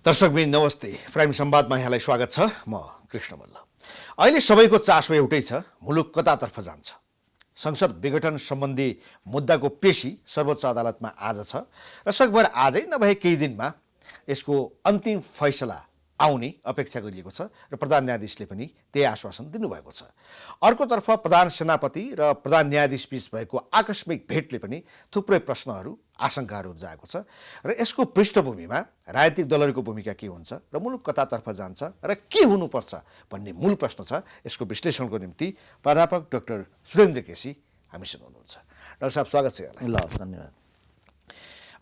दर्शकबिन नमस्ते। प्राइम संवादमा यहाँलाई स्वागत छ। म कृष्ण मल्ल। अहिले सबैको चासो एउटै छ, मुलुक कतातर्फ जान्छ। संसद विघटन सम्बन्धी मुद्दाको पेशी सर्वोच्च अदालतमा आज छ र सकभर आजै नभए केही दिनमा यसको अन्तिम फैसला आउने अपेक्षा गरिएको छ र प्रधान न्यायाधीशले पनि त्यही आश्वासन दिनुभएको छ। अर्कोतर्फ प्रधान सेनापति र प्रधान न्यायाधीश बीच भएको आकस्मिक भेटले पनि थुप्रै प्रश्नहरू आशंकाहरू जाएको छ र यसको पृष्ठभूमिमा राजनीतिक दलहरूको भूमिका के हुन्छ र मुलुक कतातर्फ जान्छ र के हुनुपर्छ भन्ने मूल प्रश्न छ। यसको विश्लेषणको निम्ति प्राध्यापक डाक्टर सुरेन्द्र केसी हामीसँग हुनुहुन्छ। डाक्टर साहब, स्वागत छ यहाँलाई। ल, धन्यवाद।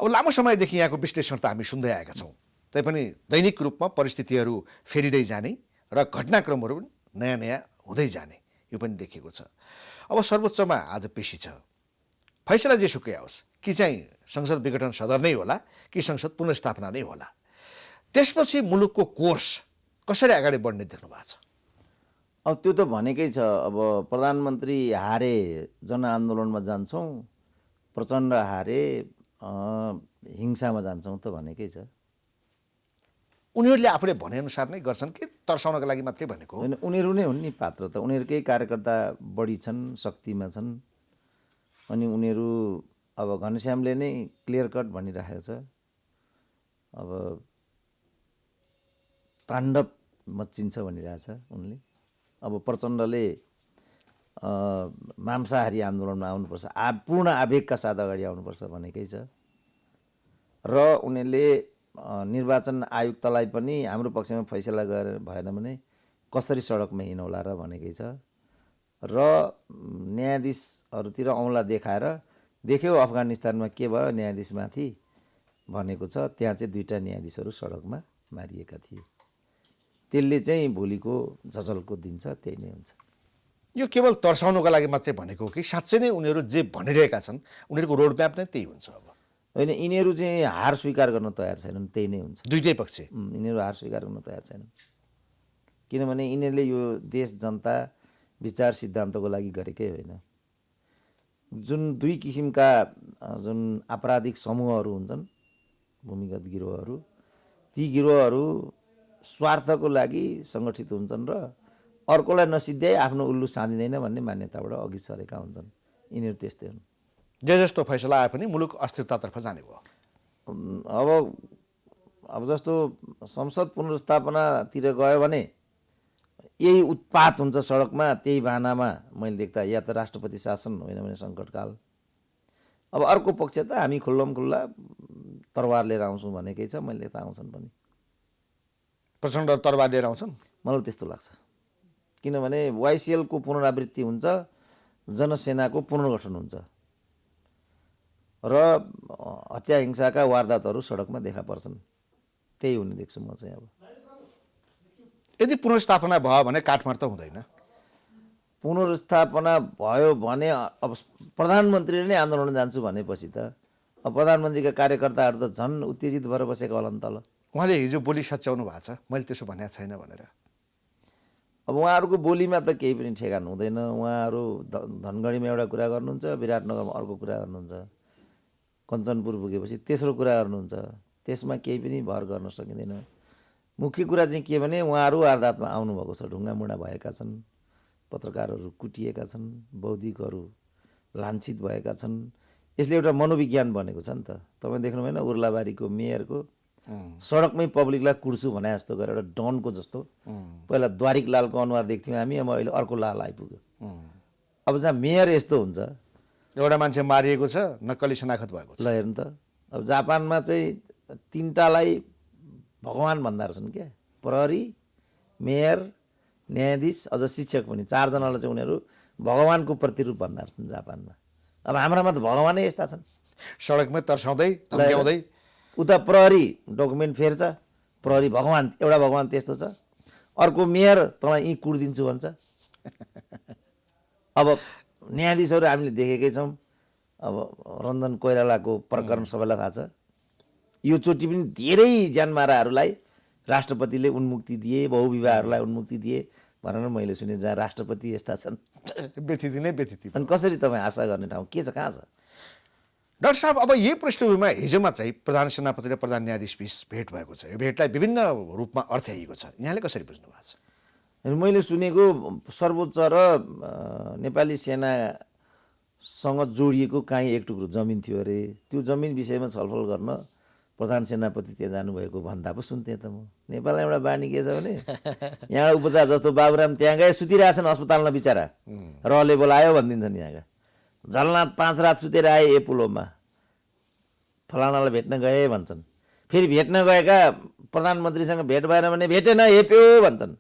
अब लामो समयदेखि यहाँको विश्लेषण त हामी सुन्दै आएका छौँ, तैपनि दैनिक रूपमा परिस्थितिहरू फेरिँदै जाने र घटनाक्रमहरू पनि नयाँ नयाँ हुँदै जाने यो पनि देखिएको छ। अब सर्वोच्चमा आज पेशी छ, फैसला जेसुकै आओस् कि चाहिँ संसद विघटन सदन नै होला कि संसद पुनर्स्थापना नै होला, त्यसपछि मुलुकको कोर्स कसरी अगाडि बढ्ने देख्नु भएको छ? अब त्यो त भनेकै छ। अब प्रधानमन्त्री हारे जनआन्दोलनमा जान्छौँ, प्रचण्ड हारे हिंसामा जान्छौँ त भनेकै छ। उनीहरूले आफूले भनेअनुसार नै गर्छन् कि तर्साउनका लागि मात्रै भनेको? होइन, उनीहरू नै हुन् नि पात्र त। उनीहरूकै कार्यकर्ता बढी छन्, शक्तिमा छन्। अनि उनीहरू अब घनश्यामले नै क्लियर कट भनिराखेको छ, अब ताण्डव मच्चिन्छ भनिरहेछ उनले। अब प्रचण्डले मांसाहारी आन्दोलनमा आउनुपर्छ, पूर्ण आवेगका साथ अगाडि आउनुपर्छ भनेकै छ। र उनीहरूले निर्वाचन आयुक्तलाई पनि हाम्रो पक्षमा फैसला गरेर भएन भने कसरी सडकमा हिँडौला र भनेकै छ। र न्यायाधीशहरूतिर औँला देखाएर देख्यो अफगानिस्तानमा के भयो न्यायाधीशमाथि भनेको छ, त्यहाँ चाहिँ 2टा न्यायाधीशहरू सडकमा मारिएका थिए। त्यसले चाहिँ भोलिको झझल्को दिन्छ, त्यही नै हुन्छ। यो केवल तर्साउनुको लागि मात्रै भनेको कि साँच्चै नै उनीहरू जे भनिरहेका छन् उनीहरूको रोडम्याप नै त्यही हुन्छ? अब होइन, यिनीहरू चाहिँ हार स्वीकार गर्न तयार छैनन्, त्यही नै हुन्छ। दुईटै पक्ष यिनीहरू हार स्वीकार गर्न तयार छैनन्, किनभने यिनीहरूले यो देश जनता विचार सिद्धान्तको लागि गरेकै होइन। जुन 2 किसिमका जुन आपराधिक समूहहरू हुन्छन्, भूमिगत गिरोहहरू, ती गिरोहहरू स्वार्थको लागि सङ्गठित हुन्छन् र अर्कोलाई नसिद्ध्याइ आफ्नो उल्लु साँधिँदैन भन्ने मान्यताबाट अघि सरेका हुन्छन्। यिनीहरू त्यस्तै हुन्। जे जस्तो फैसला आए पनि मुलुक अस्थिरतातर्फ जाने भयो। अब जस्तो संसद पुनर्स्थापनातिर गयो भने यही उत्पात हुन्छ सडकमा, त्यही बाहनामा मैले देख्दा, या त राष्ट्रपति शासन होइन भने सङ्कटकाल। अब अर्को पक्ष त हामी खुल्लमखुल्ला तरवार लिएर आउँछौँ भनेकै छ, मैले देख्दा आउँछन् पनि। प्रचण्ड तरवार लिएर आउँछन्? मलाई त्यस्तो लाग्छ, किनभने वाइसिएलको पुनरावृत्ति हुन्छ, जनसेनाको पुनर्गठन हुन्छ र हत्या हिंसाका वारदातहरू सडकमा देखा पर्छन्। त्यही हुने देख्छु म चाहिँ। अब यदि पुनर्स्थापना भयो भने काठमाडौँ त हुँदैन? पुनर्स्थापना भयो भने अब प्रधानमन्त्रीले नै आन्दोलन जान्छु भनेपछि त अब प्रधानमन्त्रीका कार्यकर्ताहरू त झन् उत्तेजित भएर बसेका होला नि तल। उहाँले हिजो बोली सच्याउनु भएको छ, मैले त्यसो भनेको छैन भनेर। अब उहाँहरूको बोलीमा त केही पनि ठेगान हुँदैन। उहाँहरू धनगढीमा एउटा कुरा गर्नुहुन्छ, विराटनगरमा अर्को कुरा गर्नुहुन्छ, कञ्चनपुर पुगेपछि तेस्रो कुरा गर्नुहुन्छ। त्यसमा केही पनि भर गर्न सकिँदैन। मुख्य कुरा चाहिँ के भने उहाँहरू वारदातमा आउनुभएको छ, ढुङ्गामुढा भएका छन्, पत्रकारहरू कुटिएका छन्, बौद्धिकहरू लाञ्छित भएका छन्। यसले एउटा मनोविज्ञान बनेको छ नि त। तपाईँ देख्नु भएन उर्लाबारीको मेयरको सडकमै पब्लिकलाई कुर्छु भने जस्तो गरेर एउटा डनको जस्तो, पहिला द्वारिक लालको अनुहार देख्थ्यौँ हामी, अब अहिले अर्को लाल आइपुग्यो। अब जहाँ मेयर यस्तो हुन्छ, एउटा मान्छे मारिएको छ, नक्कली शनाखत भएको छ। ल हेर्नु त, अब जापानमा चाहिँ 3टालाई भगवान भन्दा रहेछन् क्या, प्रहरी, मेयर, न्यायाधीश, अझ शिक्षक पनि। 4जनालाई चाहिँ उनीहरू भगवानको प्रतिरूप भन्दा रहेछन् जापानमा। अब हाम्रामा त भगवानै यस्ता छन्, सडकमै तर्साउँदै धम्क्याउँदै। उता प्रहरी डकुमेन्ट फेर्छ, प्रहरी भगवान, एउटा भगवान त्यस्तो छ। अर्को मेयर तँलाई यहीँ कुर्दिन्छु भन्छ। अब न्यायाधीशहरू हामीले देखेकै छौँ। अब रञ्जन कोइरालाको प्रकरण सबैलाई थाहा छ। यो चोटि पनि धेरै ज्यानमाराहरूलाई राष्ट्रपतिले उन्मुक्ति दिए, बहुविवाहहरूलाई उन्मुक्ति दिए भनेर मैले सुने, जहाँ राष्ट्रपति यस्ता छन्। व्यथिति नै व्यथिति। अनि कसरी तपाईँ आशा गर्ने ठाउँ के छ, कहाँ छ? डाक्टर साहब, अब यही पृष्ठभूमिमा हिजो मात्रै प्रधान सेनापति र प्रधान न्यायाधीश बीच भेट भएको छ। यो भेटलाई विभिन्न रूपमा अर्थ्याइएको छ। यहाँले कसरी बुझ्नु भएको छ? अनि मैले सुनेको सर्वोच्च र नेपाली सेनासँग जोडिएको काहीँ एक टुक्रो जमिन थियो अरे, त्यो जमिन विषयमा छलफल गर्न प्रधान सेनापति त्यहाँ जानुभएको भन्दा पो सुन्थेँ त म। नेपालमा एउटा बानी के छ भने यहाँ उपचार जस्तो बाबुराम त्यहाँ गए सुतिरहेछन् अस्पतालमा बिचरा, रहले बोलायो भनिदिन्छन्। यहाँका झलनाथ 5 रात सुतेर आए ए पुलोमा, फलानालाई भेट्न गए भन्छन्। फेरि भेट्न गएका प्रधानमन्त्रीसँग भेट भएन भने भेटेन हेप्यो भन्छन्।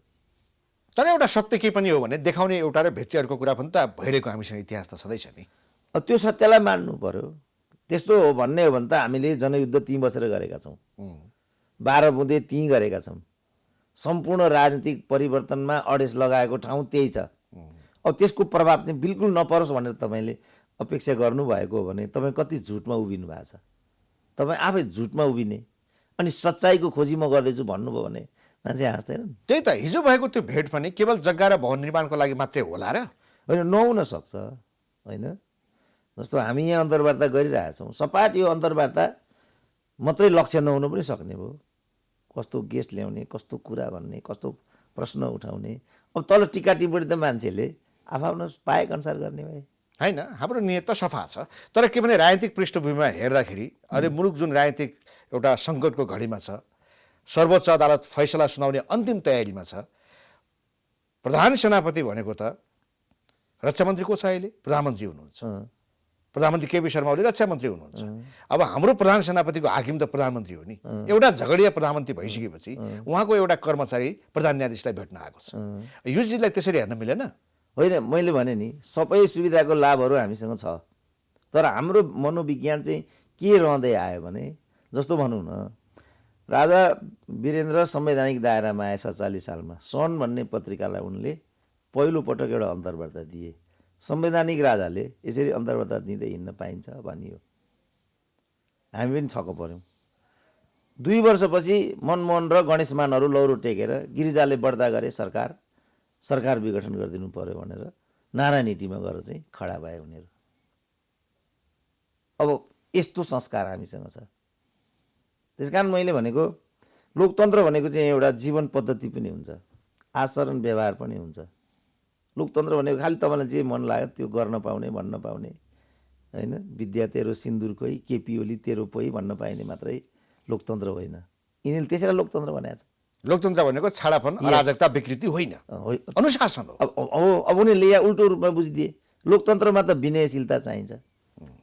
तर एउटा सत्य के पनि हो भने देखाउने एउटा र भेट्ने अर्को कुरा पनि त भइरहेको हामीसँग इतिहास त छँदैछ नि। त्यो सत्यलाई मान्नु पर्यो। त्यस्तो हो भन्ने हो भने त हामीले जनयुद्ध त्यहीँ बसेर गरेका छौँ, 12 बुँदे त्यहीँ गरेका छौँ। सम्पूर्ण राजनीतिक परिवर्तनमा अडेस लगाएको ठाउँ त्यही छ। अब त्यसको प्रभाव चाहिँ बिल्कुल नपरोस् भनेर तपाईँले अपेक्षा गर्नुभएको हो भने तपाईँ कति झुटमा उभिनु भएको छ। तपाईँ आफै झुटमा उभिने अनि सच्चाइको खोजी म गर्दैछु भन्नुभयो भने मान्छे हाँस्दैनन्। त्यही त, हिजो भएको त्यो भेट पनि केवल जग्गा र भवन निर्माणको लागि मात्रै होला र? होइन, नहुन सक्छ। होइन, जस्तो हामी यहाँ अन्तर्वार्ता गरिरहेछौँ, सपाट यो अन्तर्वार्ता मात्रै लक्ष्य नहुनु पनि सक्ने भयो। कस्तो गेस्ट ल्याउने, कस्तो कुरा भन्ने, कस्तो प्रश्न उठाउने, अब तल टिका टिप्पणी त मान्छेले आफ्नो पाएको अनुसार गर्ने भए होइन। हाम्रो नियत त सफा छ, तर के भने राजनीतिक पृष्ठभूमिमा हेर्दाखेरि अहिले मुलुक जुन राजनीतिक एउटा सङ्कटको घडीमा छ, सर्वोच्च अदालत फैसला सुनाउने अन्तिम तयारीमा छ। प्रधान सेनापति भनेको त रक्षा मन्त्री को छ अहिले? प्रधानमन्त्री हुनुहुन्छ। प्रधानमन्त्री केपी शर्मा ओली रक्षा मन्त्री हुनुहुन्छ। अब हाम्रो प्रधान सेनापतिको हाकिम त प्रधानमन्त्री हो नि। एउटा झगडिया प्रधानमन्त्री भइसकेपछि उहाँको एउटा कर्मचारी प्रधान न्यायाधीशलाई भेट्न आएको छ। यो चिजलाई त्यसरी हेर्न मिलेन। होइन, मैले भने नि सबै सुविधाको लाभहरू हामीसँग छ, तर हाम्रो मनोविज्ञान चाहिँ के रहँदै आयो भने, जस्तो भनौँ न, राजा वीरेन्द्र संवैधानिक दायरामा आए 47 सालमा। सन भन्ने पत्रिकालाई उनले पहिलोपटक एउटा अन्तर्वार्ता दिए। संवैधानिक राजाले यसरी अन्तर्वार्ता दिँदै हिँड्न पाइन्छ भनियो। हामी पनि छक्क पऱ्यौँ। 2 वर्षपछि मनमोहन र गणेशमानहरू लौरो टेकेर गिरिजाले बढ्ता गरे, सरकार विघटन गरिदिनु पर्यो भनेर नारायणहिटीमा गएर चाहिँ खडा भए उनीहरू। अब यस्तो संस्कार हामीसँग छ। त्यसकारण मैले भनेको लोकतन्त्र भनेको चाहिँ एउटा जीवन पद्धति पनि हुन्छ, आचरण व्यवहार पनि हुन्छ। लोकतन्त्र भनेको खालि तपाईँलाई जे मन लाग्यो त्यो गर्न पाउने, भन्न पाउने, होइन, विद्या तेरो सिन्दुर कोही, केपी ओली तेरो पोइ भन्न पाइने मात्रै लोकतन्त्र होइन। यिनीहरूले त्यसैलाई लोकतन्त्र भनेको छ। लोकतन्त्र भनेको छाडापन, अराजकता, विकृति होइन, अनुशासन हो। अब उनीहरूले यहाँ उल्टो रूपमा बुझिदिए। लोकतन्त्रमा त विनयशीलता चाहिन्छ,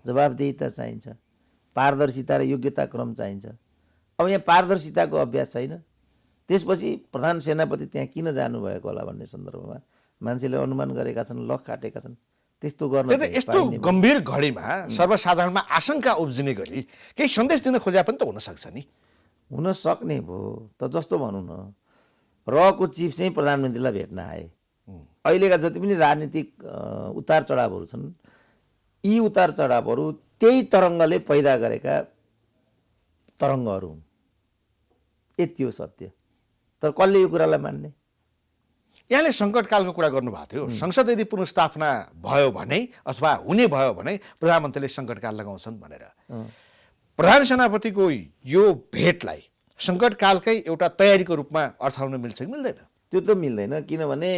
जवाबदेहिता चाहिन्छ, पारदर्शिता र योग्यता क्रम चाहिन्छ। अब यहाँ पारदर्शिताको अभ्यास छैन। त्यसपछि प्रधान सेनापति त्यहाँ किन जानुभएको होला भन्ने सन्दर्भमा मान्छेले अनुमान गरेका छन्, लख काटेका छन्। त्यस्तो गर्न यस्तो गम्भीर घडीमा सर्वसाधारणमा आशंका उब्जिने गरी केही सन्देश दिन खोजे पनि त हुनसक्छ नि। हुन सक्ने भयो त। जस्तो भनौँ न, रको चिफ चाहिँ प्रधानमन्त्रीलाई भेट्न आए। अहिलेका जति पनि राजनीतिक उतार चढावहरू छन्, यी उतार चढावहरू त्यही तरङ्गले पैदा गरेका तरङ्गहरू हुन्। यति हो सत्य। तर कसले यो कुरालाई मान्ने? यहाँले सङ्कटकालको कुरा गर्नुभएको थियो। संसद यदि पुनर्स्थापना भयो भने अथवा हुने भयो भने प्रधानमन्त्रीले सङ्कटकाल लगाउँछन् भनेर। प्रधान सेनापतिको यो भेटलाई सङ्कटकालकै एउटा तयारीको रूपमा अर्थाउन मिल्छ कि मिल्दैन? त्यो त मिल्दैन। किनभने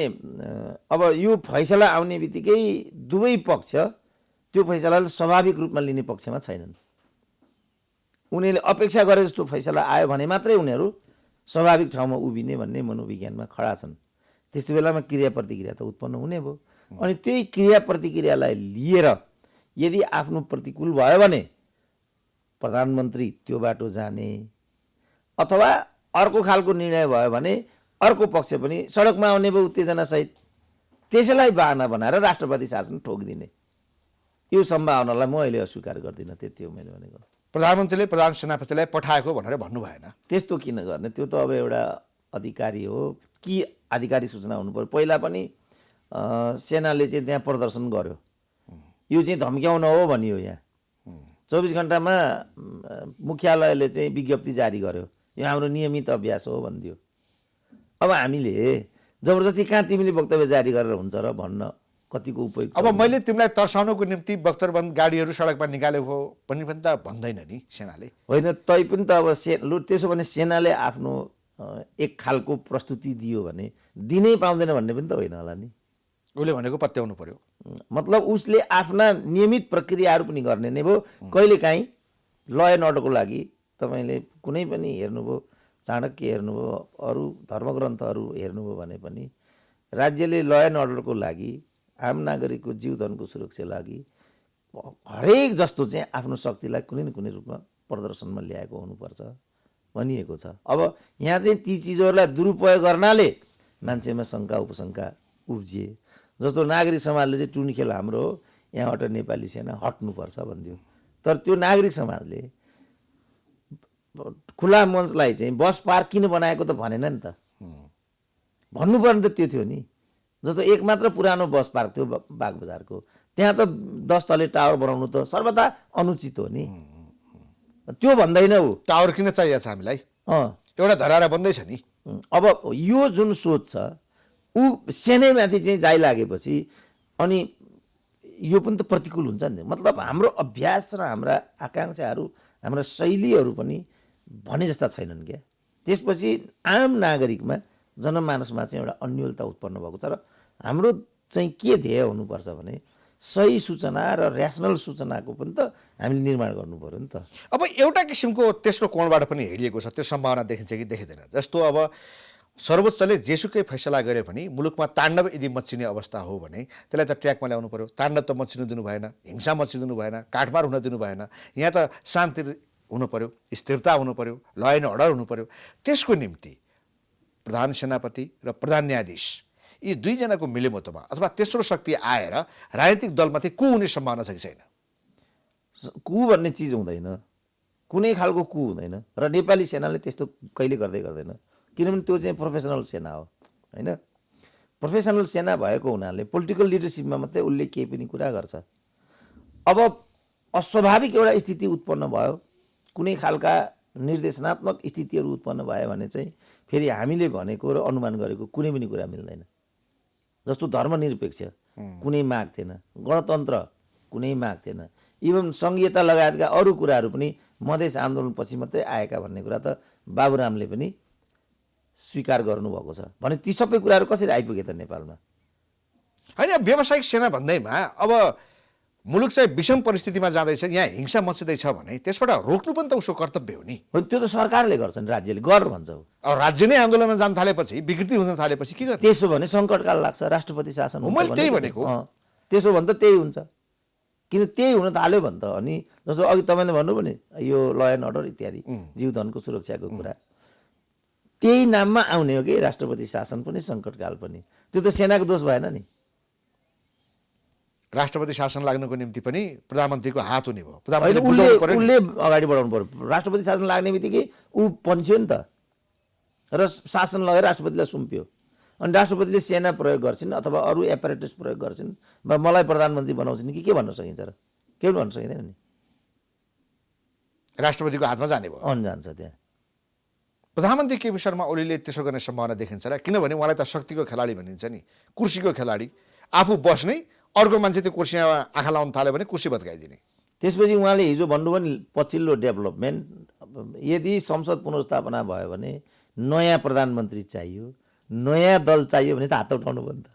अब यो फैसला आउने बित्तिकै दुवै पक्ष त्यो फैसलालाई स्वाभाविक रूपमा लिने पक्षमा छैनन्। उनीहरूले अपेक्षा गरे जस्तो फैसला आयो भने मात्रै उनीहरू स्वाभाविक ठाउँमा उभिने भन्ने मनोविज्ञानमा खडा छन्। त्यस्तो बेलामा क्रिया प्रतिक्रिया त उत्पन्न हुने भयो। अनि त्यही क्रिया प्रतिक्रियालाई लिएर यदि आफ्नो प्रतिकूल भयो भने प्रधानमन्त्री त्यो बाटो जाने, अथवा अर्को खालको निर्णय भयो भने अर्को पक्ष पनि सडकमा आउने भयो उत्तेजनासहित। त्यसैलाई बहाना बनाएर राष्ट्रपति शासन ठोकिदिने, यो सम्भावनालाई म अहिले अस्वीकार गर्दिनँ। त्यति हो मैले भनेको। प्रधानमन्त्रीले प्रधान सेनापतिलाई पठाएको भनेर भन्नु भएन। त्यस्तो किन गर्ने? त्यो त अब एउटा अधिकारी हो कि आधिकारिक सूचना हुनु पर्यो। पहिला पनि सेनाले चाहिँ त्यहाँ प्रदर्शन गर्यो। यो चाहिँ धम्क्याउन हो भनियो। यहाँ 24 घण्टामा मुख्यालयले चाहिँ विज्ञप्ति जारी गर्यो, यो हाम्रो नियमित अभ्यास हो भनिदियो। अब हामीले जबरजस्ती कहाँ तिमीले वक्तव्य जारी गरेर हुन्छ र भन्न कतिको उपयुक्त अब मैले तिमीलाई तर्साउनको निम्ति बख्तरबन्द गाडीहरू सडकमा निकालेको पनि त भन्दैन नि सेनाले। होइन, तै पनि त अब लु त्यसो भने सेनाले आफ्नो एक खालको प्रस्तुति दियो भने दिनै पाउँदैन भन्ने पनि त होइन होला नि। उसले भनेको पत्याउनु पर्यो। मतलब उसले आफ्ना नियमित प्रक्रियाहरू पनि गर्ने नै भयो। कहिलेकाहीँ ल एन्ड अर्डरको लागि तपाईँले कुनै पनि हेर्नुभयो, चाणक्य हेर्नुभयो, अरू धर्मग्रन्थहरू हेर्नुभयो भने पनि राज्यले ल एन्ड अर्डरको लागि, आम नागरिकको जीवधनको सुरक्षा लागि हरेक जस्तो चाहिँ आफ्नो शक्तिलाई कुनै न कुनै रूपमा प्रदर्शनमा ल्याएको हुनुपर्छ भनिएको छ। अब यहाँ चाहिँ ती चिजहरूलाई दुरुपयोग गर्नाले मान्छेमा शङ्का उपशङ्का उब्जिए। जस्तो नागरिक समाजले चाहिँ टुनी खेल हाम्रो हो, यहाँबाट नेपाली सेना हट्नुपर्छ भनिदियो। तर त्यो नागरिक समाजले खुला मञ्चलाई चाहिँ बस पार्क किन बनाएको त भनेन नि त। भन्नुपर्ने त त्यो थियो नि। जस्तो एक मात्र पुरानो बस पार्क थियो बागबजारको, त्यहाँ त 10 तले टावर बनाउनु त सर्वथा अनुचित हो नि। त्यो भन्दैन ऊ। टावर किन चाहिएको छ हामीलाई? एउटा धरारा बन्दैछ नि। अब यो जुन सोच छ ऊ सेनैमाथि चाहिँ जाइ लागेपछि अनि यो पनि त प्रतिकूल हुन्छ नि। मतलब हाम्रो अभ्यास र हाम्रा आकाङ्क्षाहरू, हाम्रा शैलीहरू पनि भने जस्ता छैनन् क्या। त्यसपछि आम नागरिकमा, जनमानसमा चाहिँ एउटा अन्योलता उत्पन्न भएको छ। र हाम्रो चाहिँ के ध्येय हुनुपर्छ भने सही सूचना र ऱ्यासनल सूचनाको पनि त हामीले निर्माण गर्नु पर्यो नि त। अब एउटा किसिमको तेस्रो कोणबाट पनि हेरिएको छ, त्यो सम्भावना देखिन्छ कि देखिँदैन। जस्तो अब सर्वोच्चले जेसुकै फैसला गरे पनि मुलुकमा ताण्डव यदि मच्चिने अवस्था हो भने त्यसलाई त ट्र्याकमा ल्याउनु पर्यो। ताण्डव त मच्चिनु दिनु भएन, हिंसा मच्चिदिनु भएन, काटमार हुन दिनु भएन। यहाँ त शान्ति हुनु पर्यो, स्थिरता हुनु पर्यो, ल एन्ड अर्डर हुनु पर्यो। त्यसको निम्ति प्रधान सेनापति र प्रधान न्यायाधीश यी दुईजनाको मिलेमतोमा अथवा तेस्रो शक्ति आएर राजनीतिक दलमाथि कु हुने सम्भावना छ कि छैन? कु भन्ने चिज हुँदैन, कुनै खालको कु हुँदैन। र नेपाली सेनाले त्यस्तो कहिले गर्दैन, किनभने त्यो चाहिँ प्रोफेसनल सेना हो होइन। प्रोफेसनल सेना भएको हुनाले पोलिटिकल लिडरसिपमा मात्रै उसले केही पनि कुरा गर्छ। अब अस्वाभाविक एउटा स्थिति उत्पन्न भयो, कुनै खालका निर्देशनात्मक स्थितिहरू उत्पन्न भयो भने चाहिँ फेरि हामीले भनेको र अनुमान गरेको कुनै पनि कुरा मिल्दैन। जस्तो धर्मनिरपेक्ष कुनै माग थिएन, गणतन्त्र कुनै माग थिएन, इभन सङ्घीयता लगायतका अरू कुराहरू पनि मधेस आन्दोलनपछि मात्रै आएका भन्ने कुरा त बाबुरामले पनि स्वीकार गर्नुभएको छ भने ती सबै कुराहरू कसरी आइपुगे त नेपालमा? होइन, व्यावसायिक सेना भन्दैमा अब मुलुक चाहिँ विषम परिस्थितिमा जाँदैछ, यहाँ हिंसा मच्चिँदैछ भने त्यसबाट रोक्नु पनि त उसको कर्तव्य हो नि। त्यो त सरकारले गर्छ नि, राज्यले गर भन्छ। अब राज्य नै आन्दोलनमा जान थालेपछि, विकृति हुन थालेपछि के गर्ने? त्यसो भने सङ्कटकाल लाग्छ, राष्ट्रपति शासन हुन्छ मैले त्यही भनेको। त्यसो भने त त्यही हुन्छ, किन त्यही हुन थाल्यो भने त। अनि जस्तो अघि तपाईँले भन्नुभयो नि यो ल एन्ड अर्डर इत्यादि जीवधनको सुरक्षाको कुरा, त्यही नाममा आउने हो कि राष्ट्रपति शासन पनि सङ्कटकाल पनि। त्यो त सेनाको दोष भएन नि। राष्ट्रपति शासन लाग्नको निम्ति पनि प्रधानमन्त्रीको हात हुने भयो। उसले अगाडि बढाउनु पर्यो। राष्ट्रपति शासन लाग्ने बित्तिकै ऊ पन्छ्यो नि त, र शासन लगेर राष्ट्रपतिलाई सुम्पियो। अनि राष्ट्रपतिले सेना प्रयोग गर्छिन् अथवा अरू एपारेटस प्रयोग गर्छिन् वा मलाई प्रधानमन्त्री बनाउँछिन् कि के भन्न सकिन्छ र? केही भन्न सकिँदैन नि। राष्ट्रपतिको हातमा जाने भयो, जान्छ त्यहाँ। प्रधानमन्त्री केपी शर्मा ओलीले त्यसो गर्ने सम्भावना देखिन्छ र? किनभने उहाँलाई त शक्तिको खेलाडी भनिन्छ नि, कुर्सीको खेलाडी। आफू बस्ने, अर्को मान्छे त्यो कुर्सीमा आँखा लाउन थाल्यो भने कुर्सी भत्काइदिने। त्यसपछि उहाँले हिजो भन्नुभयो नि पछिल्लो डेभलपमेन्ट, यदि संसद पुनर्स्थापना भयो भने नयाँ प्रधानमन्त्री चाहियो, नयाँ दल चाहियो भने त हात उठाउनु भयो नि त।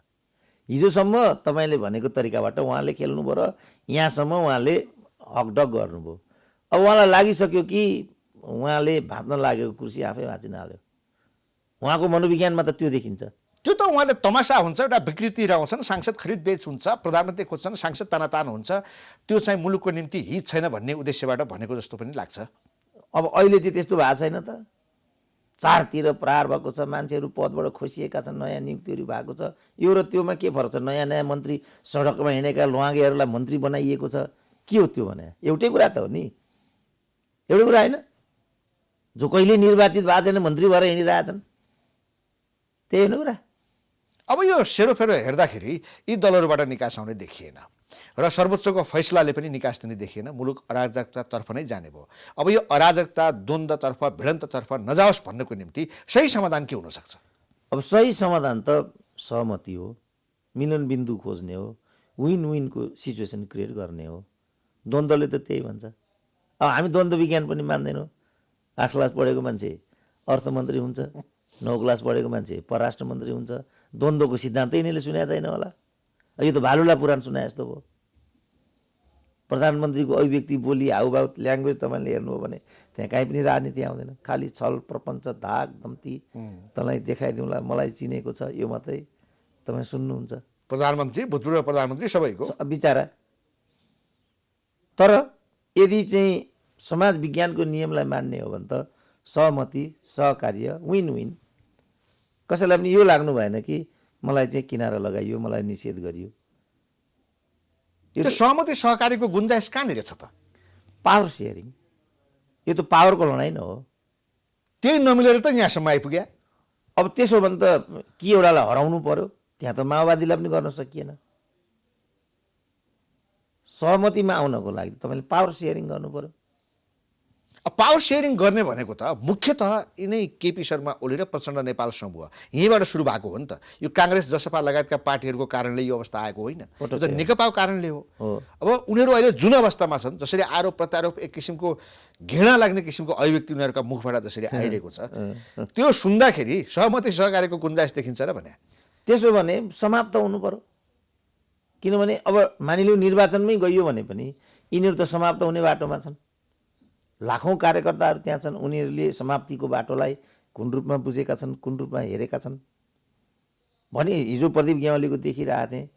हिजोसम्म तपाईँले भनेको तरिकाबाट उहाँले खेल्नुभयो र यहाँसम्म उहाँले हकडक गर्नुभयो। अब उहाँलाई लागिसक्यो कि उहाँले भाँच्न लागेको कुर्सी आफै भाँचिन हाल्यो। उहाँको मनोविज्ञानमा त त्यो देखिन्छ। त्यो त उहाँले तमासा हुन्छ, एउटा विकृति रहन्छन्, सांसद खरिद बेच हुन्छ, प्रधानमन्त्री खोज्छन्, सांसद तानातान हुन्छ। त्यो चाहिँ मुलुकको निम्ति हित छैन भन्ने उद्देश्यबाट भनेको जस्तो पनि लाग्छ। अब अहिले चाहिँ त्यस्तो भएको छैन त। चारतिर प्रहार भएको छ, मान्छेहरू पदबाट खोसिएका छन्, नयाँ नियुक्तिहरू भएको छ। यो र त्योमा के फरक छ? नयाँ नयाँ मन्त्री, सडकमा हिँडेका लुहाङ्गेहरूलाई मन्त्री बनाइएको छ। के हो त्यो भने? एउटै कुरा त हो नि, एउटै कुरा होइन? जो कहिले निर्वाचित भएको छैन मन्त्री भएर हिँडिरहेछन्, त्यही होइन कुरा। अब यो सेरोफेरो हेर्दाखेरि यी दलहरूबाट निकास आउने देखिएन र सर्वोच्चको फैसलाले पनि निकास दिने देखिएन। मुलुक अराजकतातर्फ नै जाने भयो। अब यो अराजकता, द्वन्द्वतर्फ, भिडन्ततर्फ नजाओस् भन्नको निम्ति सही समाधान के हुनसक्छ? अब सही समाधान त सहमति हो, मिलन बिन्दु खोज्ने हो, विन विनको सिचुएसन क्रिएट गर्ने हो। द्वन्द्वले त त्यही भन्छ। अब हामी द्वन्द्व विज्ञान पनि मान्दैनौँ। 8 क्लास पढेको मान्छे अर्थमन्त्री हुन्छ, 9 क्लास पढेको मान्छे परराष्ट्र मन्त्री हुन्छ। द्वन्द्वको सिद्धान्तै यिनीहरूले सुनेको छैन होला। यो त भालुला पुराण सुनाए जस्तो भयो। प्रधानमन्त्रीको अभिव्यक्ति, बोली, हाउभाउ, ल्याङ्ग्वेज तपाईँले हेर्नुभयो भने त्यहाँ काहीँ पनि राजनीति आउँदैन। खालि छल प्रपञ्च, धाक धम्ती, तँलाई देखाइदिउँला, मलाई चिनेको छ, यो मात्रै तपाईँ सुन्नुहुन्छ। प्रधानमन्त्री, भूतपूर्व प्रधानमन्त्री सबैको बिचारा। तर यदि चाहिँ समाज विज्ञानको नियमलाई मान्ने हो भने त सहमति, सहकार्य, विन विन। कसैलाई पनि यो लाग्नु भएन कि मलाई चाहिँ किनारा लगाइयो, मलाई निषेध गरियो। त्यो सहमति सहकारीको गुन्जाइस कहाँनिर छ त? Power sharing. यो त पावरको लडाइँ न हो। त्यही नमिलेर त यहाँसम्म आइपुग्या। अब त्यसो भने त के एउटालाई हराउनु पर्यो? त्यहाँ त माओवादीलाई पनि गर्न सकिएन। सहमतिमा आउनको लागि तपाईँले पावर सेयरिङ गर्नु पर्यो। पावर सेयरिङ गर्ने भनेको त मुख्यतः यिनै केपी शर्मा ओली र प्रचण्ड नेपाल समूह यहीँबाट सुरु भएको हो नि त। यो काङ्ग्रेस जसपा लगायतका पार्टीहरूको कारणले यो अवस्था आएको होइन, यो त नेकपाको कारणले हो। अब उनीहरू अहिले जुन अवस्थामा छन्, जसरी आरोप प्रत्यारोप एक किसिमको घृणा लाग्ने किसिमको अभिव्यक्ति उनीहरूका मुखबाट जसरी आइरहेको छ, त्यो सुन्दाखेरि सहमति सहकारीको गुन्जाइस देखिन्छ र भने त्यसो भने समाप्त हुनु पर्यो। किनभने अब मानिलिउँ निर्वाचनमै गइयो भने पनि यिनीहरू त समाप्त हुने बाटोमा छन्। लाखौँ कार्यकर्ताहरू त्यहाँ छन्। उनीहरूले समाप्तिको बाटोलाई कुन रूपमा बुझेका छन्, कुन रूपमा हेरेका छन् भने हिजो प्रदीप गेवालीको देखिरहेको थिएँ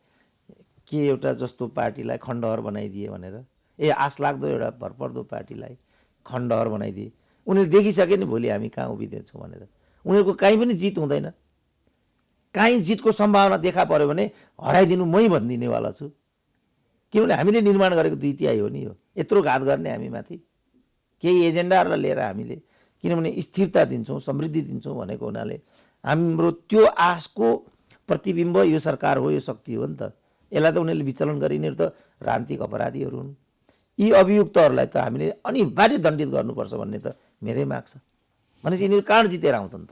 के एउटा जस्तो पार्टीलाई खण्डहर बनाइदिए भनेर। आश लाग्दो एउटा भरपर्दो पार्टीलाई खण्डहर बनाइदिए। उनीहरू देखिसके नि भोलि हामी कहाँ उभिँदैछौँ भनेर। उनीहरूको काहीँ पनि जित हुँदैन। काहीँ जितको सम्भावना देखा पर्यो भने हराइदिनु मै भनिदिनेवाला छु। किनभने हामीले निर्माण गरेको 2 तिहाई हो नि यो। यत्रो घात गर्ने हामी माथि केही एजेन्डाहरूलाई लिएर हामीले, किनभने स्थिरता दिन्छौँ, समृद्धि दिन्छौँ भनेको हुनाले हाम्रो त्यो आशको प्रतिबिम्ब यो सरकार हो, यो शक्ति हो नि त। यसलाई त उनीहरूले विचलन गरे। यिनीहरू त राजनीतिक अपराधीहरू हुन्। यी अभियुक्तहरूलाई त हामीले अनिवार्य दण्डित गर्नुपर्छ भन्ने त मेरै माग छ। भनेपछि यिनीहरू कहाँ जितेर आउँछन् त?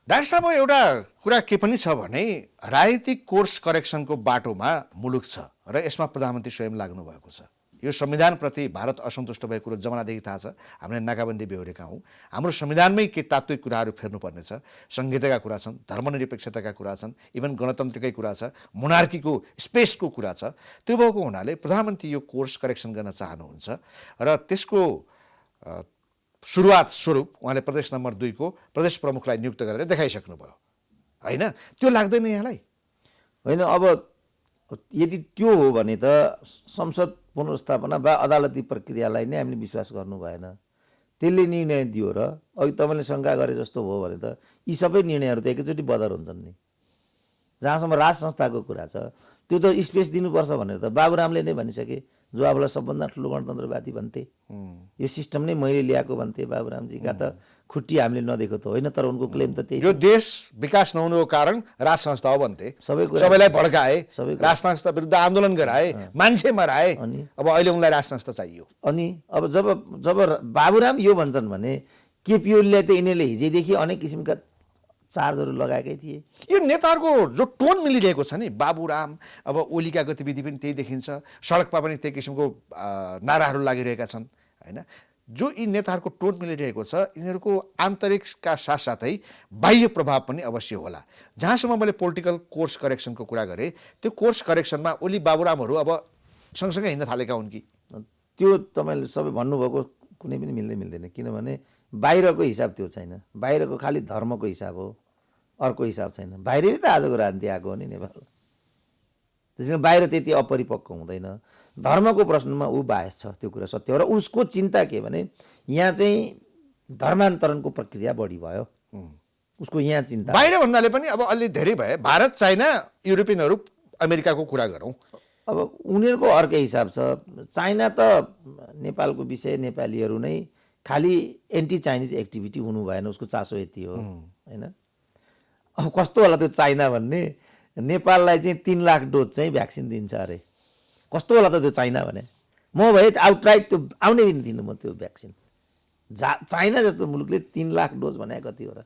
डाक्टर साहब, एउटा कुरा के पनि छ भने राजनीतिक कोर्स करेक्सनको बाटोमा मुलुक छ र यसमा प्रधानमन्त्री स्वयं लाग्नु भएको छ। यो संविधानप्रति भारत असन्तुष्ट भएको कुरो जमानादेखि थाहा छ। हामीले नाकाबन्दी बेहोरेका हौँ। हाम्रो संविधानमै के तात्विक कुराहरू फेर्नुपर्ने छ। संहिताका कुरा छन्, धर्मनिरपेक्षताका कुरा छन्, इभन गणतन्त्रकै कुरा छ, मोनार्कीको स्पेसको कुरा छ। त्यो भएको हुनाले प्रधानमन्त्री यो कोर्स करेक्सन गर्न चाहनुहुन्छ र त्यसको सुरुवात स्वरूप उहाँले प्रदेश नम्बर 2 को प्रदेश प्रमुखलाई नियुक्त गरेर देखाइसक्नुभयो होइन? त्यो लाग्दैन यहाँलाई? होइन, अब यदि त्यो हो भने त संसद पुनर्स्थापना वा अदालती प्रक्रियालाई नै हामीले विश्वास गर्नु भएन। त्यसले निर्णय दियो र अघि तपाईँले शङ्का गरे जस्तो भयो भने त यी सबै निर्णयहरू त एकैचोटि बदर हुन्छन् नि। जहाँसम्म राज संस्थाको कुरा छ त्यो त स्पेस दिनुपर्छ भनेर त बाबुरामले नै भनिसके। जो आफूलाई सबभन्दा ठुलो गणतन्त्रवादी भन्थे, यो सिस्टम नै मैले ल्याएको भन्थे बाबुरामजीका। त खुट्टी हामीले नदेखेको त होइन, तर उनको क्लेम त त्यही। यो देश विकास नहुनुको कारण राज संस्था हो भन्थे। सबैलाई भड्काए, राज संस्था विरुद्ध आन्दोलन गराए, मान्छे मराए। अब अहिले उनलाई राज संस्था चाहियो। अनि अब जब बाबुराम यो भन्छन् भने केपी ओलीलाई त यिनीहरूले हिजैदेखि अनेक किसिमका चार्जहरू लगाएकै थिए। यो नेताहरूको जो टोन मिलिरहेको छ नि, बाबुराम अब ओलीका गतिविधि पनि त्यही देखिन्छ, सडकमा पनि त्यही किसिमको नाराहरू लागिरहेका छन् होइन? जो यी नेताहरूको टोन मिलिरहेको छ, यिनीहरूको आन्तरिकका साथसाथै बाह्य प्रभाव पनि अवश्य होला। जहाँसम्म मैले पोलिटिकल कोर्स करेक्सनको कुरा गरेँ, त्यो कोर्स करेक्सनमा ओली बाबुरामहरू अब सँगसँगै हिँड्न थालेका हुन् कि? त्यो तपाईँले सबै भन्नुभएको कुनै पनि मिल्दैन। किनभने बाहिरको हिसाब त्यो छैन। बाहिरको खालि धर्मको हिसाब हो, अर्को हिसाब छैन। बाहिरले त आजको राजनीति आएको हो नि नेपाल। त्यसैले बाहिर त्यति अपरिपक्व हुँदैन। धर्मको प्रश्नमा ऊ बाहेस छ, त्यो कुरा सत्य हो। र उसको चिन्ता के भने यहाँ चाहिँ धर्मान्तरणको प्रक्रिया बढी भयो, उसको यहाँ चिन्ता। बाहिर भन्नाले पनि अब अलि धेरै भए। भारत, चाइना, युरोपियनहरू, अमेरिकाको कुरा गरौँ। अब उनीहरूको अर्कै हिसाब छ। चाइना त नेपालको विषय, नेपालीहरू नै खालि एन्टी चाइनिज एक्टिभिटी हुनु भएन, उसको चासो यति हो होइन? अब कस्तो होला त्यो चाइना भन्ने? नेपाललाई चाहिँ 3 लाख डोज चाहिँ भ्याक्सिन दिन्छ अरे। कस्तो होला त त्यो चाइना भने? म भए आउटराइट त्यो आउनै दिनु म त्यो भ्याक्सिन। चाइना जस्तो मुलुकले 3 लाख डोज भने कति हो र?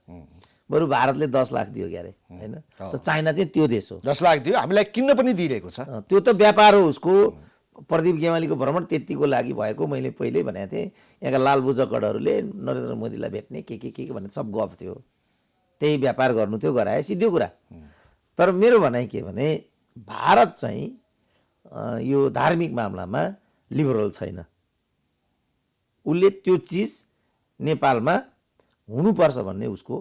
बरु भारतले 10 लाख दियो क्यारे होइन। त चाइना चाहिँ त्यो देश हो, 10 लाख दियो, हामीलाई किन्न पनि दिइरहेको छ। त्यो त व्यापार हो उसको। प्रदीप गेवालीको भ्रमण त्यतिको लागि भएको मैले पहिल्यै भनेको थिएँ। यहाँका लालबुजकडहरूले नरेन्द्र मोदीलाई भेट्ने के भन्ने सब गफ थियो, त्यही व्यापार गर्नु थियो, गराए, सिधो कुरा। तर मेरो भनाइ के भने भारत चाहिँ यो धार्मिक मामलामा लिबरल छैन। उसले त्यो चिज नेपालमा हुनुपर्छ भन्ने उसको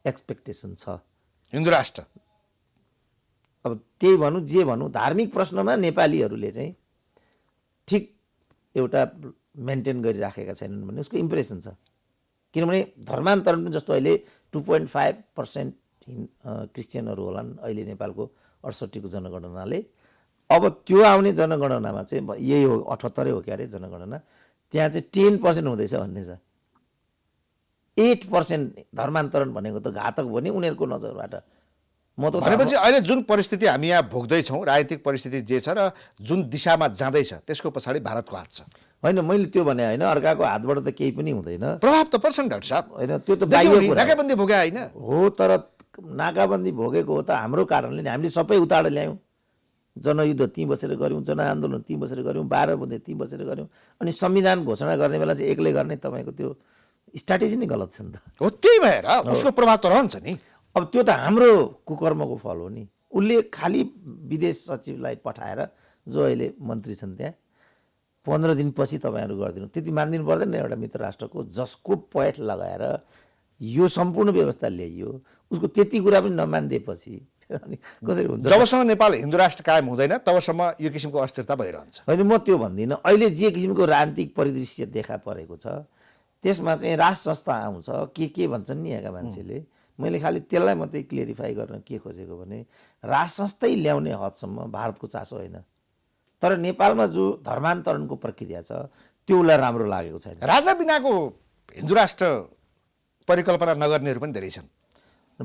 एक्सपेक्टेसन छ। हिन्दू राष्ट्र अब त्यही भनौँ जे भनौँ, धार्मिक प्रश्नमा नेपालीहरूले चाहिँ ठिक एउटा मेन्टेन गरिराखेका छैनन् भन्ने उसको इम्प्रेसन छ। किनभने धर्मान्तरण पनि जस्तो अहिले 2.5% क्रिस्चियनहरू होलान् अहिले नेपालको 68 को जनगणनाले। अब त्यो आउने जनगणनामा चाहिँ यही हो, 78 हो क्या अरे जनगणना, त्यहाँ चाहिँ 10% हुँदैछ भन्ने छ। 8% धर्मान्तरण भनेको त घातक हो नि उनीहरूको नजरबाट। म त भनेपछि अहिले जुन परिस्थिति हामी यहाँ भोग्दैछौँ, राजनीतिक परिस्थिति जे छ र जुन दिशामा जाँदैछ त्यसको पछाडि भारतको हात छ। होइन, मैले त्यो भने होइन, अर्काको हातबाट त केही पनि हुँदैन। प्रभाव त पर्छ नि डाक्टर साहब, होइन त्यो त बाहिर कुरा नाकाबन्दी भोगे होइन हो। तर नाकाबन्दी भोगेको हो त हाम्रो कारणले नि। हामीले सबै उताड ल्यायौँ, जनयुद्ध त्यहीँ बसेर गऱ्यौँ, जनआन्दोलन त्यहीँ बसेर गऱ्यौँ, 12 बुँदे त्यहीँ बसेर गऱ्यौँ। अनि संविधान घोषणा गर्ने बेला चाहिँ एक्लै गर्ने तपाईँको त्यो स्ट्राटेजी नै गलत छ नि त। हो, त्यही भएर उसको प्रभाव त रहन्छ नि। अब त्यो त हाम्रो कुकर्मको फल हो नि। उसले खालि विदेश सचिवलाई पठाएर, जो अहिले मन्त्री छन् त्यहाँ, 15 दिनपछि तपाईँहरू गरिदिनु, त्यति मानिदिनु पर्दैन एउटा मित्र राष्ट्रको जसको पोइन्ट लगाएर यो सम्पूर्ण व्यवस्था ल्याइयो, उसको त्यति कुरा पनि नमानिदिएपछि अनि कसरी हुन्छ? जबसम्म नेपाल हिन्दू राष्ट्र कायम हुँदैन तबसम्म यो किसिमको अस्थिरता भइरहन्छ। होइन, म त्यो भन्दिनँ। अहिले जे किसिमको राजनीतिक परिदृश्य देखा परेको छ त्यसमा चाहिँ राष्ट्र संस्था आउँछ के भन्छन् नि यहाँका मान्छेले। मैले खालि त्यसलाई मात्रै क्लियरिफाई गर्न के खोजेको भने राष्ट्र संस्थै ल्याउने हदसम्म भारतको चासो होइन। तर नेपालमा जो धर्मान्तरणको प्रक्रिया छ त्यो उसलाई राम्रो लागेको छैन। राजा बिनाको हिन्दू राष्ट्र परिकल्पना नगर्नेहरू पनि धेरै छन्।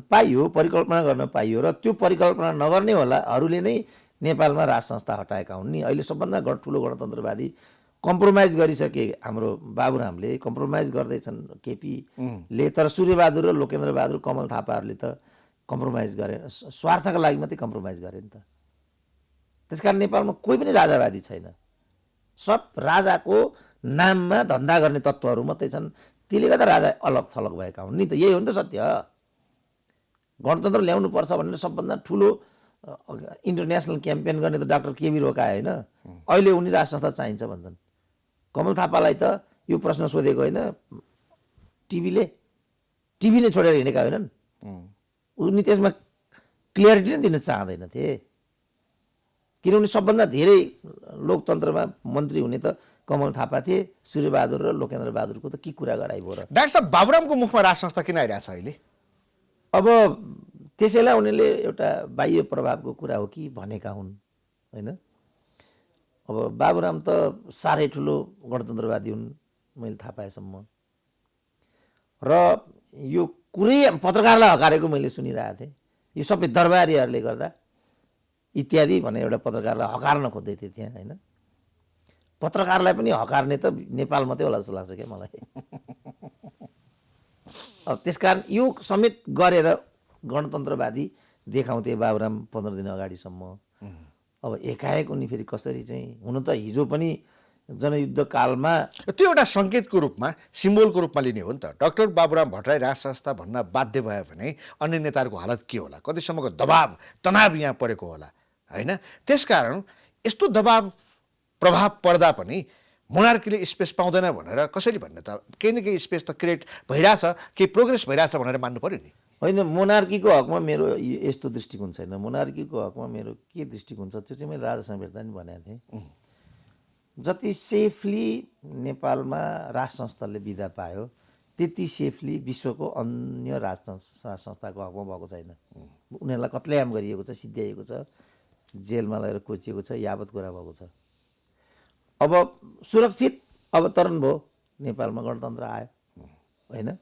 पाइयो, परिकल्पना गर्न पाइयो, र त्यो परिकल्पना नगर्ने होलाहरूले नै नेपालमा राज संस्था हटाएका हुन् नि। अहिले सबभन्दा ठुलो गणतन्त्रवादी कम्प्रोमाइज गरिसके हाम्रो बाबुरामले, कम्प्रोमाइज गर्दैछन् केपीले, तर सूर्यबहादुर र लोकेन्द्र बहादुर कमल थापाहरूले त कम्प्रोमाइज गरे, स्वार्थका लागि मात्रै कम्प्रोमाइज गरे नि त। त्यसकारण नेपालमा कोही पनि राजावादी छैन। सब राजाको नाममा धन्दा गर्ने तत्त्वहरू मात्रै छन्। त्यसले गर्दा राजा अलग थलग भएका हुन् नि त। यही हो नि त सत्य। गणतन्त्र ल्याउनु पर्छ भनेर सबभन्दा ठुलो इन्टरनेसनल क्याम्पेन गर्ने त डाक्टर केबी रोका होइन। अहिले उनी राज संस्था चाहिन्छ भन्छन्। कमल थापालाई त यो प्रश्न सोधेको होइन, टिभी नै छोडेर हिँडेका होइनन्। उनी त्यसमा क्लियरिटी नै दिन चाहँदैनथे। किनभने सबभन्दा धेरै लोकतन्त्रमा मन्त्री हुने त कमल थापा थिए, सूर्यबहादुर र लोकेन्द्र बहादुरको त के कुरा गराइभयो र। डाक्टर साहब, बाबुरामको मुखमा राज संस्था किन आइरहेछ अहिले? अब त्यसैलाई उनीहरूले एउटा बाह्य प्रभावको कुरा हो कि भनेका हुन् होइन। अब बाबुराम त साह्रै ठुलो गणतन्त्रवादी हुन् मैले थाहा पाएसम्म। र यो कुरै पत्रकारलाई हकारेको मैले सुनिरहेको थिएँ। यो सबै दरबारीहरूले गर्दा इत्यादि भनेर एउटा पत्रकारलाई हकार्न खोज्दै थिए त्यहाँ होइन। पत्रकारलाई पनि हकार्ने त नेपाल मात्रै होला जस्तो लाग्छ क्या मलाई। अब त्यसकारण यो समेत गरेर गणतन्त्रवादी देखाउँथे बाबुराम 15 दिन अगाडिसम्म। अब एकाएक उनी फेरि कसरी चाहिँ, हुन त हिजो पनि जनयुद्ध कालमा त्यो एउटा सङ्केतको रूपमा, सिम्बोलको रूपमा लिने हो नि त। डाक्टर बाबुराम भट्टराई राज संस्था भन्न बाध्य भयो भने अन्य नेताहरूको हालत के होला? कतिसम्मको दबाव तनाव यहाँ परेको होला होइन? त्यसकारण यस्तो दबाव प्रभाव पर्दा पनि मोनार्कीले स्पेस पाउँदैन भनेर कसैले भन्ने त केही न केही स्पेस त क्रिएट भइरहेछ, केही प्रोग्रेस भइरहेछ भनेर मान्नु पर्यो नि। होइन, मोनार्कीको हकमा मेरो यस्तो दृष्टिकोण छैन। मोनार्कीको हकमा मेरो के दृष्टिकोण छ त्यो चाहिँ मैले राजासँग भेट्दा पनि भनेको थिएँ। जति सेफली नेपालमा राज संस्थाले बिदा पायो त्यति सेफली विश्वको अन्य राज संस्थाको हकमा भएको छैन। उनीहरूलाई कत्लेआम गरिएको छ, सिद्ध्याइएको छ, जेलमा लगेर कोचिएको छ, यावत कुरा भएको छ। अब सुरक्षित अवतरण भयो, नेपालमा गणतन्त्र आयो होइन।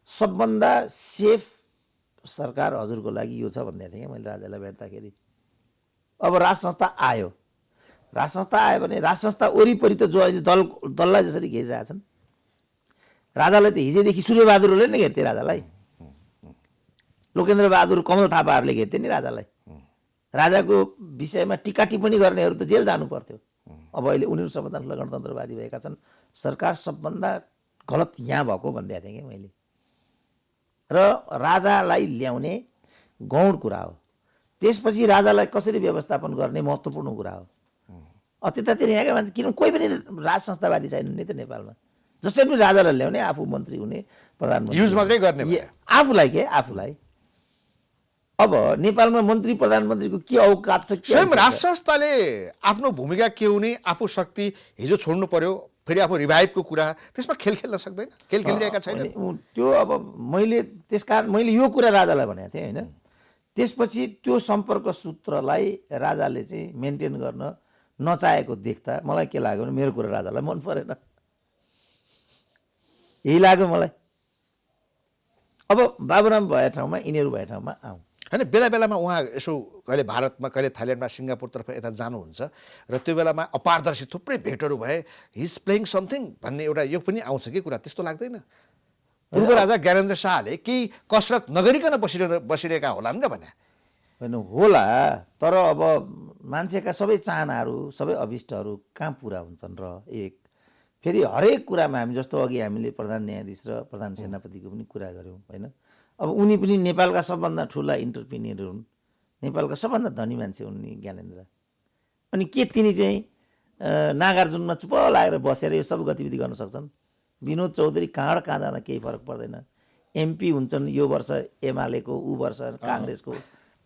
सबभन्दा सेफ सरकार हजुरको लागि यो छ भन्दै थिएँ मैले राजालाई भेट्दाखेरि। अब राज संस्था आयो, राज संस्था आयो भने राज संस्था वरिपरि त जो अहिले दललाई जसरी घेरिरहेछन्, राजालाई त हिजोदेखि सूर्यबहादुरले नै घेर्थे राजालाई। लोकेन्द्र बहादुर कमल थापाहरूले घेर्थे नि राजालाई। राजाको विषयमा टिका टिप्पणी गर्नेहरू त जेल जानु पर्थ्यो। अब अहिले उनीहरू सबभन्दा ठुला गणतन्त्रवादी भएका छन्। सरकार सबभन्दा गलत यहाँ भएको भनिदिएको थिएँ कि मैले। र राजालाई ल्याउने गौण कुरा हो। त्यसपछि राजालाई कसरी व्यवस्थापन गर्ने महत्त्वपूर्ण कुरा हो। त्यतातिर यहाँका मान्छे किन कोही पनि राज संस्थावादी छैनन् नि त नेपालमा। जसरी पनि राजालाई ल्याउने, आफू मन्त्री हुने, प्रधानमन्त्री युज मात्रै गर्ने आफूलाई के आफूलाई। अब नेपालमा मन्त्री प्रधानमन्त्रीको के औकात छ? स्वयं राज संस्थाले आफ्नो भूमिका के हुने, आफू शक्ति हिजो छोड्नु पर्यो, फेरि आफू रिभाइभको कुरा, त्यसमा खेल खेल्न सक्दैन, खेल खेलिरहेका छैन। त्यो अब त्यसकारण मैले यो कुरा राजालाई भनेको थिएँ होइन। त्यसपछि त्यो सम्पर्क सूत्रलाई राजाले चाहिँ मेन्टेन गर्न नचाहेको देख्दा मलाई के लाग्यो भने मेरो कुरा राजालाई मन परेन, यही लाग्यो मलाई। अब बाबुराम भए ठाउँमा यिनीहरू भए ठाउँमा आउँ होइन। बेला बेलामा उहाँ यसो कहिले भारतमा, कहिले थाइल्यान्डमा, सिङ्गापुरतर्फ यता जानुहुन्छ र त्यो बेलामा अपारदर्शी थुप्रै भेटहरू भए। हिज प्लेइङ समथिङ भन्ने एउटा यो पनि आउँछ कि कुरा, त्यस्तो लाग्दैन? पूर्व राजा ज्ञानेन्द्र शाहले केही कसरत नगरिकन बसिरहेका होलान् र भने होइन होला। तर अब मान्छेका सबै चाहनाहरू, सबै अभिष्टहरू कहाँ पुरा हुन्छन् र एक फेरि हरेक कुरामा हामी जस्तो अघि हामीले प्रधान न्यायाधीश र प्रधान सेनापतिको पनि कुरा गऱ्यौँ होइन। अब उनी पनि नेपालका सबभन्दा ठुला इन्टरप्रिनियर हुन्, नेपालका सबभन्दा धनी मान्छे हुन् नि ज्ञानेन्द्र। अनि के तिनी चाहिँ नागार्जुनमा चुप लागेर बसेर यो सब गतिविधि गर्न सक्छन्? विनोद चौधरी कहाँ जाँदा केही फरक पर्दैन। एमपी हुन्छन् यो वर्ष एमालेको, ऊ वर्ष काङ्ग्रेसको,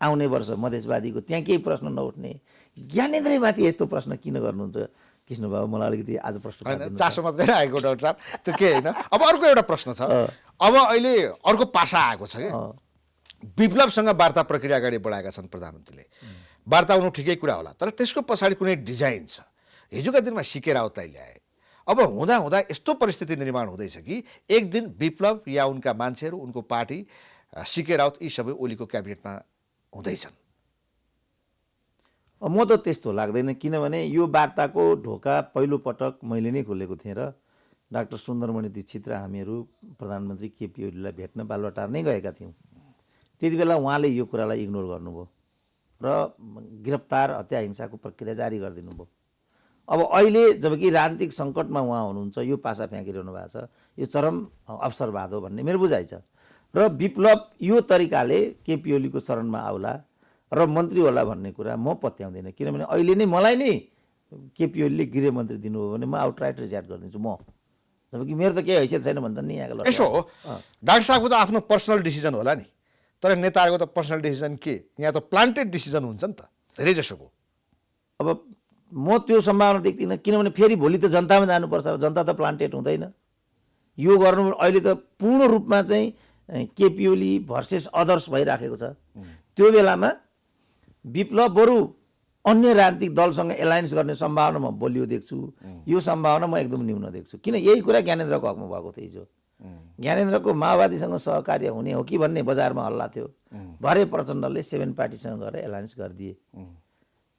आउने वर्ष मधेसवादीको, त्यहाँ केही प्रश्न नउठ्ने। ज्ञानेन्द्रमाथि यस्तो प्रश्न किन गर्नुहुन्छ कृष्ण बाबु? मलाई अलिकति आज प्रश्न चासो मात्रै आएको डाक्टर साहब, त्यो के होइन। अब अर्को एउटा प्रश्न छ। अब अहिले अर्को पासा आएको छ कि विप्लवसँग वार्ता प्रक्रिया अगाडि बढाएका छन् प्रधानमन्त्रीले। वार्ता हुनु ठिकै कुरा होला, तर त्यसको पछाडि कुनै डिजाइन छ। हिजोका दिनमा सीके राउतलाई ल्याए। अब हुँदा हुँदा यस्तो परिस्थिति निर्माण हुँदैछ कि एक दिन विप्लव या उनका मान्छेहरू, उनको पार्टी, सीके राउत, यी सबै ओलीको क्याबिनेटमा हुँदैछन्। म त त्यस्तो लाग्दैन, किनभने यो वार्ताको ढोका पहिलोपटक मैले नै खोलेको थिएँ र डाक्टर सुन्दरमणि दीक्षित र हामीहरू प्रधानमन्त्री केपी ओलीलाई भेट्न बालुवाटार नै गएका थियौँ। त्यति बेला उहाँले यो कुरालाई इग्नोर गर्नुभयो र गिरफ्तार, हत्या, हिंसाको प्रक्रिया जारी गरिदिनु भयो। अब अहिले जबकि राजनीतिक सङ्कटमा उहाँ हुनुहुन्छ, यो पासा फ्याँकिरहनु भएको छ, यो चरम अवसरवाद हो भन्ने मेरो बुझाइ छ। र विप्लव यो तरिकाले केपी ओलीको शरणमा आउला र मन्त्री होला भन्ने कुरा म पत्याउँदिनँ। किनभने अहिले नै मलाई नै केपी ओलीले गृहमन्त्री दिनुभयो भने म आउटराइट रिजेक्ट गरिदिन्छु म, जबकि मेरो त केही हैसियत छैन भन्छन् नि यहाँको। यसो हो, डाक्टर साहबको त आफ्नो पर्सनल डिसिजन होला नि, तर नेताहरूको त पर्सनल डिसिजन के? यहाँ त प्लान्टेड डिसिजन हुन्छ नि त धेरै जसोको। अब म त्यो सम्भावना देख्दिनँ, किनभने फेरि भोलि त जनतामा जानुपर्छ र जनता त प्लान्टेड हुँदैन। यो गर्नु अहिले त पूर्ण रूपमा चाहिँ केपी ओली भर्सेस अदर्स भइराखेको छ। त्यो बेलामा विप्लव बरु अन्य राजनीतिक दलसँग एलायन्स गर्ने सम्भावना म बलियो देख्छु। यो सम्भावना म एकदम न्यून देख्छु। किन? यही कुरा ज्ञानेन्द्रको हकमा भएको थियो हिजो। ज्ञानेन्द्रको माओवादीसँग सहकार्य हुने हो कि भन्ने बजारमा हल्ला थियो। भरे प्रचण्डले 7 पार्टीसँग गएर एलायन्स गरिदिए।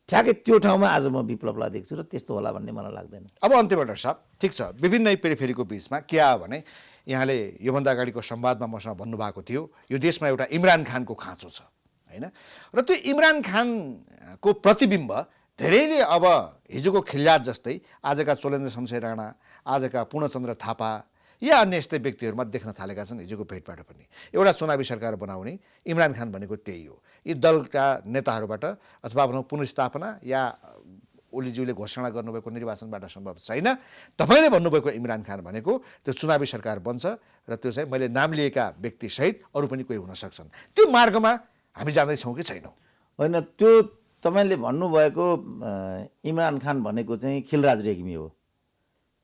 ठ्याक्कै त्यो ठाउँमा आज म विप्लवलाई देख्छु र त्यस्तो होला भन्ने मलाई लाग्दैन। अब अन्त्यमा डाक्टर साहब, ठिक छ, विभिन्न पेरिफेरीको बिचमा के आयो भने यहाँले योभन्दा अगाडिको संवादमा मसँग भन्नुभएको थियो यो देशमा एउटा इमरान खानको खाँचो छ होइन, र त्यो इमरान खानको प्रतिबिम्ब धेरैले अब हिजोको खिल्लात जस्तै आजका चोलेन्द्र शमशेर राणा, आजका पूर्णचन्द्र थापा या अन्य यस्तै व्यक्तिहरूमा देख्न थालेका छन्। हिजोको भेटबाट पनि एउटा चुनावी सरकार बनाउने इमरान खान भनेको त्यही हो। यी दलका नेताहरूबाट अथवा भनौँ पुनर्स्थापना या ओलीज्यूले घोषणा गर्नुभएको निर्वाचनबाट सम्भव छैन। तपाईँले भन्नुभएको इमरान खान भनेको त्यो चुनावी सरकार बन्छ र त्यो चाहिँ मैले नाम लिएका व्यक्तिसहित अरू पनि कोही हुन सक्छन्। त्यो मार्गमा हामी जाँदैछौँ कि छैनौँ? होइन, त्यो तपाईँले भन्नुभएको इमरान खान भनेको चाहिँ खिलराज रेग्मी हो।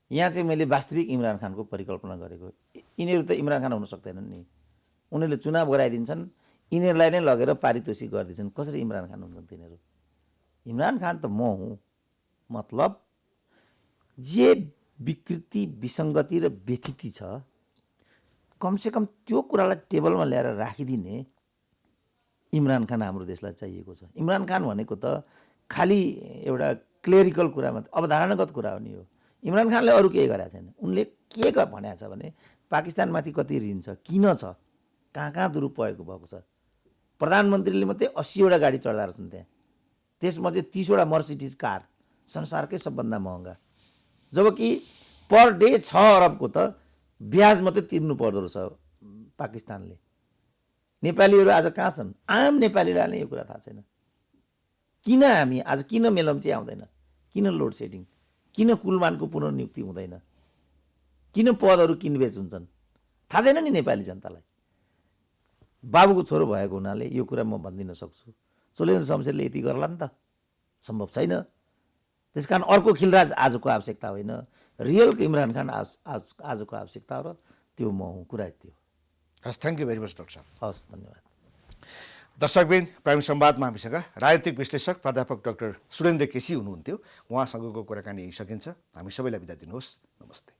यहाँ चाहिँ मैले वास्तविक इमरान खानको परिकल्पना गरेको। यिनीहरू त इमरान खान हुन सक्दैनन् नि। उनीहरूले चुनाव गराइदिन्छन्, यिनीहरूलाई नै लगेर पारितोषिक गरिदिन्छन्। कसरी इमरान खान हुन्छन् तिनीहरू? इमरान खान त म हुँ। मतलब जे विकृति, विसङ्गति र व्यथिति छ, कमसेकम त्यो कुरालाई टेबलमा ल्याएर राखिदिने इमरान खान हाम्रो देशलाई चाहिएको छ। इमरान खान भनेको त खालि एउटा क्लेरिकल कुरा मात्रै, अवधारणागत कुरा हो नि यो। इमरान खानले अरू केही गरेको छैन। उनले के भनेको छ भने पाकिस्तानमाथि कति ऋण छ, किन छ, कहाँ कहाँ दुरुपयोग भएको छ, प्रधानमन्त्रीले मात्रै 80वटा गाडी चढ्दा रहेछन् त्यहाँ। त्यसमा चाहिँ 30वटा मर्सिडिज कार, संसारकै सबभन्दा महँगा। जबकि पर डे 6 अरबको त ब्याज मात्रै तिर्नु पर्दो रहेछ पाकिस्तानले। नेपालीहरू आज कहाँ छन्? आम नेपालीलाई नै यो कुरा थाहा छैन। किन हामी आज किन मेलम्ची आउँदैन? किन लोड सेडिङ? किन कुलमानको पुनर्नियुक्ति हुँदैन? किन पदहरू किनबेच हुन्छन्? थाहा छैन नि नेपाली जनतालाई। बाबुको छोरो भएको हुनाले यो कुरा म भनिदिन सक्छु। चोलेन्द्र शमशेरले यति गर्ला नि त? सम्भव छैन। त्यसकारण अर्को खिलराज आजको आवश्यकता होइन, रियल इमरान खान आजको आवश्यकता हो र त्यो म हुँ। कुरा यति हो। हस्, thank you very much doctor साहब। हस्, धन्यवाद। दर्शकबिन, प्राइम संवादमा हामीसँग राजनीतिक विश्लेषक प्राध्यापक डाक्टर सुरेन्द्र केसी हुनुहुन्थ्यो। उहाँसँगको कुराकानी यही सकिन्छ। हामी सबैलाई बिदा दिनुहोस्। नमस्ते।